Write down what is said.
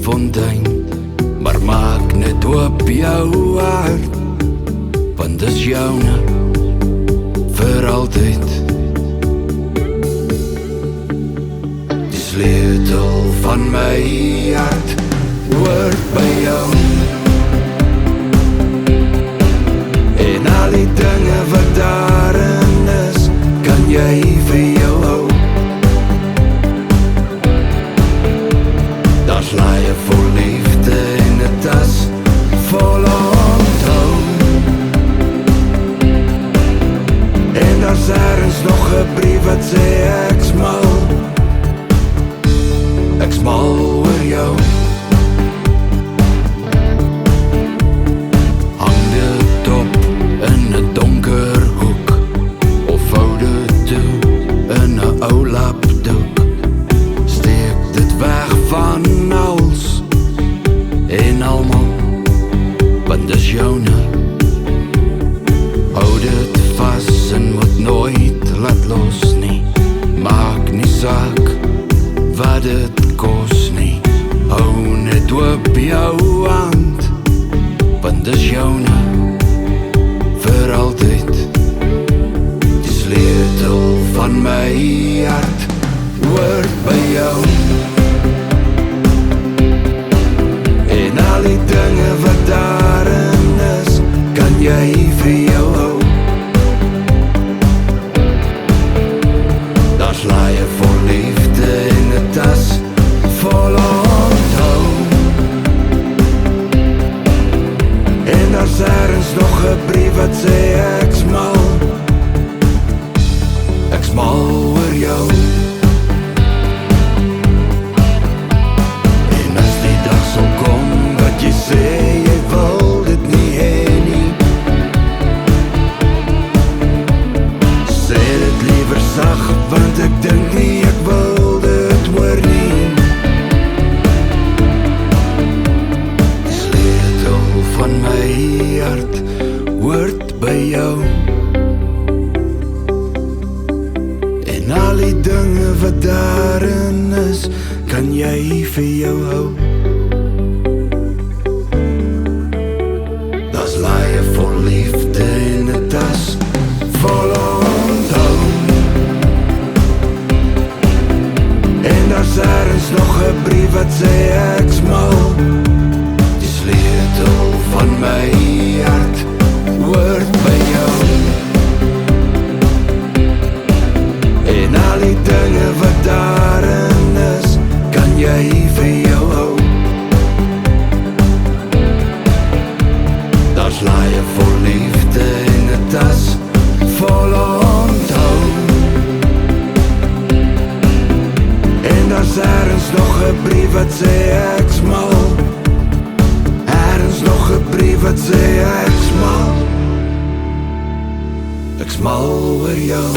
Fontein, maar maak net oop jou hart, want dis joune vir altyd. Die sleutel van my hart hoort by jou, en al die dinge wat daarin is, kan jy vir jou hou. Daar's laaie vol liefde en 'n tas vol onthou, en daar's ergens nog 'n brief wat sê ek's mal oor jou. Hang dit op in 'n donker hoek, of vou dit toe in 'n ou lapdoek. Steek dit weg van alles en almal, want dis joune. Hou dit vas en moet nooit laat los nie. Maak nie saak wat dit kos nie. Hou net oop jou hand, want dis joune vir altyd. Die sleutel van my hart hoort by jou, en al die dinge wat daarin is, kan jy vir jou hou. Daar's laaie vol liefde en 'n tas vol onthou, en daar's ergens nog 'n brief wat sê ek's mal oor jou. En as die dag sal kom wat jy sê jy wil dit nie hê nie, sê dit liewer sag, want ek dink nie ek wil dit hoor nie. Die sleutel van my hart hoort by jou, en al die dinge wat daarin is, kan jy vir jou hou. Daar's laaie vol liefde en 'n tas vol onthou, en daar's ergens nog 'n brief wat sê ek's mal. Die sleutel van my hart hoort by jou, en al die dinge wat daarin is, kan jy vir jou hou. Daar's laaie vol liefde en 'n tas vol onthou, en daar's ergens nog 'n brief wat sê ek's mal. Ergens nog 'n brief wat sê ek's mal oor jou.